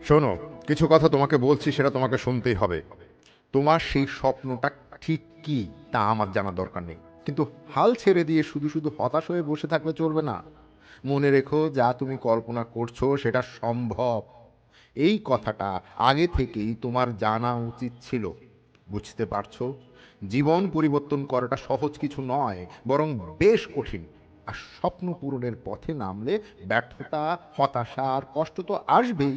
শোনো, কিছু কথা তোমাকে বলছি, সেটা তোমাকে শুনতেই হবে। তোমার সেই স্বপ্নটা ঠিক কি তা আমার জানার দরকার নেই, কিন্তু হাল ছেড়ে দিয়ে শুধু শুধু হতাশ হয়ে বসে থাকলে চলবে না। মনে রেখো, যা তুমি কল্পনা করছো সেটা সম্ভব। এই কথাটা আগে থেকেই তোমার জানা উচিত ছিল। বুঝতে পারছো? জীবন পরিবর্তন করাটা সহজ কিছু নয়, বরং বেশ কঠিন। আর স্বপ্ন পূরণের পথে নামলে ব্যর্থতা, হতাশা আর কষ্ট তো আসবেই।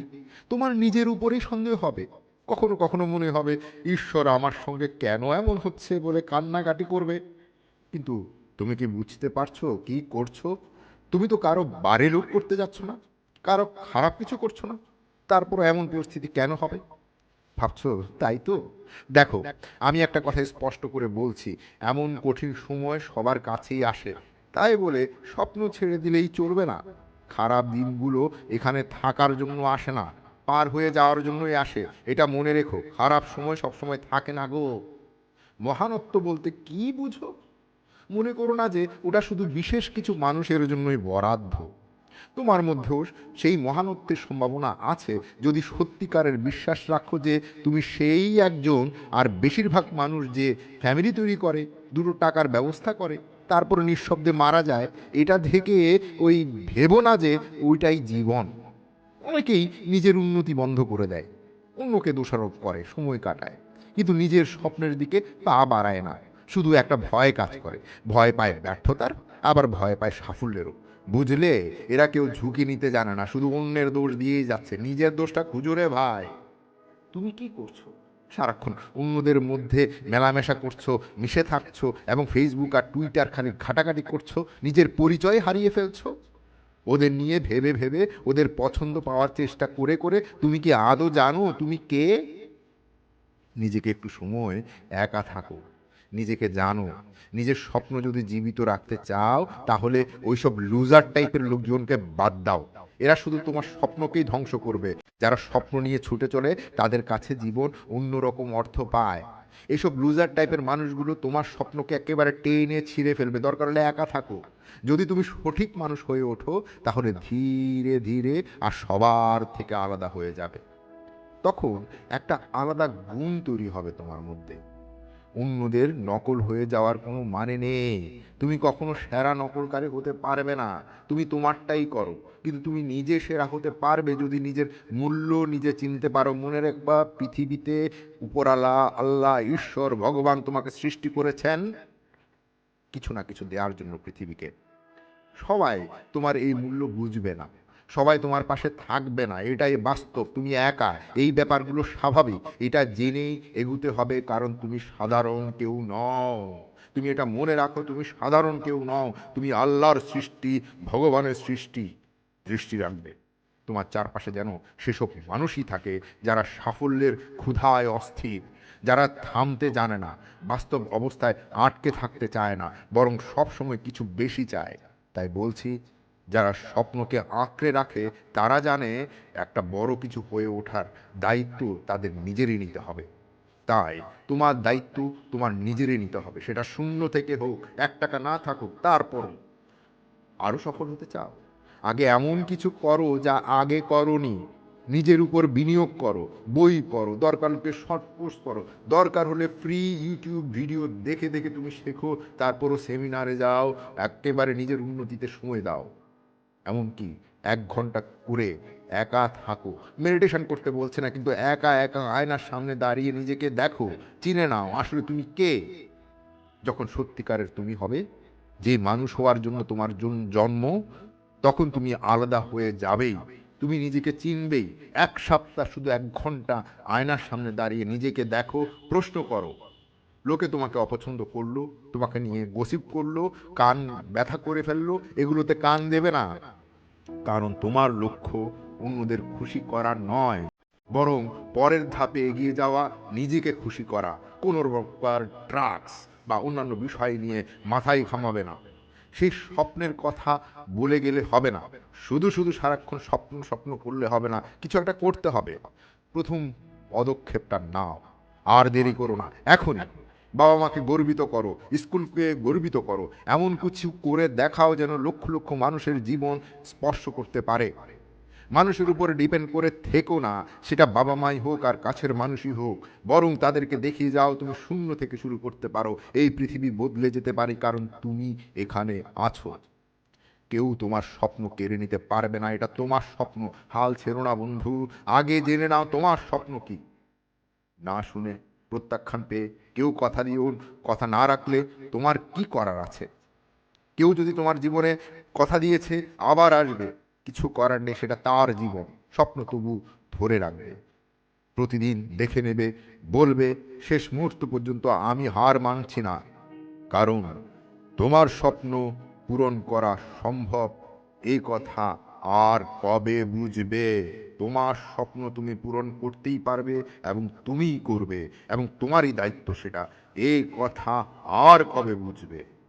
তোমার নিজের উপরেই সন্দেহ হবে। কখনো কখনো মনে হবে, ঈশ্বর আমার সঙ্গে কেন এমন হচ্ছে বলে কান্নাকাটি করবে। কিন্তু তুমি কি বুঝতে পারছো কি করছো? তুমি তো কারো বাড়ি লুট করতে যাচ্ছ না, কারো খারাপ কিছু করছো না। তারপর এমন পরিস্থিতি কেন হবে ভাবছো? তাই তো। দেখো, আমি একটা কথা স্পষ্ট করে বলছি, এমন কঠিন সময় সবার কাছেই আসে। তাই বলে স্বপ্ন ছেড়ে দিলেই চলবে না। খারাপ দিনগুলো এখানে থাকার জন্য আসে না, পার হয়ে যাওয়ার জন্যই আসে। এটা মনে রেখো, খারাপ সময় সবসময় থাকে না গো। মহানত্ব বলতে কি বুঝো? মনে করো না যে ওটা শুধু বিশেষ কিছু মানুষের জন্যই বরাদ্দ। তোমার মধ্যেও সেই মহানত্বের সম্ভাবনা আছে, যদি সত্যিকারের বিশ্বাস রাখো যে তুমি সেই একজন। আর বেশিরভাগ মানুষ যে ফ্যামিলি তৈরি করে, দুটো টাকার ব্যবস্থা করে, তারপর নিঃশব্দে মারা যায়, এটা থেকে ওই ভেবো না যে ওইটাই জীবন। অনেকেই নিজের উন্নতি বন্ধ করে দেয়, অন্যকে দোষারোপ করে, সময় কাটায়, কিন্তু নিজের স্বপ্নের দিকে পা বাড়ায় না। শুধু একটা ভয় কাজ করে, ভয় পায় ব্যর্থতার, আবার ভয় পায় সাফল্যেরও। বুঝলে, এরা কেউ ঝুঁকি নিতে জানে না, শুধু অন্যের দোষ দিয়েই যাচ্ছে। নিজের দোষটা খুঁজো রে ভাই। তুমি কি করছো? সারাক্ষণ অন্যদের মধ্যে মেলামেশা করছো, মিশে থাকছো, এবং ফেসবুক আর টুইটার খালি ঘাটাঘাটি করছো, নিজের পরিচয় হারিয়ে ফেলছো। ওদের নিয়ে ভেবে ভেবে, ওদের পছন্দ পাওয়ার চেষ্টা করে করে, তুমি কি আদৌ জানো তুমি কে? নিজেকে একটু সময় একা থাকো, নিজেকে জানো। নিজের স্বপ্ন যদি জীবিত রাখতে চাও, তাহলে ওইসব লুজার টাইপের লোকজনকে বাদ দাও। এরা শুধু তোমার স্বপ্নকেই ধ্বংস করবে। যারা স্বপ্ন নিয়ে ছুটে চলে, তাদের কাছে জীবন অন্যরকম অর্থ পায়। এইসব লুজার টাইপের মানুষগুলো তোমার স্বপ্নকে একেবারে টেনে ছিঁড়ে ফেলবে। দরকার হলে একা থাকো। যদি তুমি সঠিক মানুষ হয়ে ওঠো, তাহলে ধীরে ধীরে আর সবার থেকে আলাদা হয়ে যাবে। তখন একটা আলাদা গুণ তৈরি হবে তোমার মধ্যে। অন্যদের নকল হয়ে যাওয়ার কোনো মানে নেই। তুমি কখনো সেরা নকলকারী হতে পারবে না। তুমি তোমারটাই করো। কিন্তু তুমি নিজে সেরা হতে পারবে যদি নিজের মূল্য নিজে চিনতে পারো। মনে রাখবা, পৃথিবীতে উপরালা, আল্লাহ, ঈশ্বর, ভগবান তোমাকে সৃষ্টি করেছেন কিছু না কিছু দেওয়ার জন্য পৃথিবীকে। সবাই তোমার এই মূল্য বুঝবে না, সবাই তোমার পাশে থাকবে না, এটাই বাস্তব। তুমি একা, এই ব্যাপারগুলো স্বাভাবিক। এটা জেনেই এগুতে হবে, কারণ তুমি সাধারণ কেউ নও। তুমি এটা মনে রাখো, তুমি সাধারণ কেউ নও, তুমি আল্লাহর সৃষ্টি, ভগবানের সৃষ্টি। দৃষ্টি রাখবে তোমার চারপাশে যেন সেসব মানুষই থাকে যারা সাফল্যের ক্ষুধায় অস্থির, যারা থামতে জানে না, বাস্তব অবস্থায় আটকে থাকতে চায় না, বরং সবসময় কিছু বেশি চায়। তাই বলছি, যারা স্বপ্নকে আঁকড়ে রাখে, তারা জানে একটা বড় কিছু হয়ে ওঠার দায়িত্ব তাদের নিজেরই নিতে হবে। তাই তোমার দায়িত্ব তোমার নিজেরই নিতে হবে। সেটা শূন্য থেকে হোক, 1 টাকা না থাকুক, তারপর আরও সফল হতে চাও, আগে এমন কিছু করো যা আগে করনি। নিজের উপর বিনিয়োগ করো, বই পড়ো, দরকার হলে শর্ট কোর্স করো, দরকার হলে ফ্রি ইউটিউব ভিডিও দেখে দেখে তুমি শেখো, তারপরও সেমিনারে যাও, একেবারে নিজের উন্নতিতে সময় দাও। এমনকি 1 ঘন্টা করে একা থাকো। মেডিটেশন করতে বলছে না, কিন্তু একা একা আয়নার সামনে দাঁড়িয়ে নিজেকে দেখো, চিনে নাও আসলে তুমি কে। যখন সত্যিকারের তুমি হবে, যে মানুষ হওয়ার জন্য তোমার জন্ম, তখন তুমি আলাদা হয়ে যাবেই। তুমি নিজেকে চিনবেই। 1 সপ্তাহ শুধু 1 ঘন্টা আয়নার সামনে দাঁড়িয়ে নিজেকে দেখো, প্রশ্ন করো, লোকে তোমাকে অপছন্দ করলো, তোমাকে নিয়ে গসিপ করলো, কান ব্যথা করে ফেললো, এগুলোতে কান দেবে না। কারণ তোমার লক্ষ্য অন্যদের খুশি করা নয়, বরং পরের ধাপে এগিয়ে যাওয়া, নিজেকে খুশি করা। কোনো প্রকার ড্রাগস বা অন্যান্য বিষয় নিয়ে মাথায় ঘামাবে না। সেই স্বপ্নের কথা বলে গেলে হবে না। শুধু শুধু সারাক্ষণ স্বপ্ন স্বপ্ন করলে হবে না, কিছু একটা করতে হবে। প্রথম পদক্ষেপটা নাও, আর দেরি করো না, এখনই। বাবা মাকে গর্বিত করো, স্কুলকে গর্বিত করো, এমন কিছু করে দেখাও যেন লক্ষ লক্ষ মানুষের জীবন স্পর্শ করতে পারে। মানুষের উপরে ডিপেন্ড করে থেকো না, সেটা বাবা মাই হোক আর কাছের মানুষই হোক। বরং তাদেরকে দেখিয়ে যাও তুমি শূন্য থেকে শুরু করতে পারো, এই পৃথিবী বদলে যেতে পারে কারণ তুমি এখানে আছো। কেউ তোমার স্বপ্ন কেড়ে নিতে পারবে না, এটা তোমার স্বপ্ন। হাল ছেড়ো না বন্ধু, আগে জেনে নাও তোমার স্বপ্ন কি। না শুনে, প্রত্যাখ্যান পেয়ে, কেউ কথা দিয়েও কথা না রাখলে তোমার কি করার আছে? কেউ যদি তোমার জীবনে কথা দিয়েছে আবার আসবে, কিছু করার নেই, সেটা তার জীবন। স্বপ্ন তবু ধরে রাখবে, প্রতিদিন দেখে নেবে, বলবে শেষ মুহূর্ত পর্যন্ত আমি হার মানছি না। কারণ তোমার স্বপ্ন পূরণ করা সম্ভব, এই কথা আর কবে বুঝবে? তোমার স্বপ্ন তুমি পূরণ করতেই পারবে এবং তুমিই করবে এবং তোমারই দায়িত্ব সেটা, এই কথা আর কবে বুঝবে?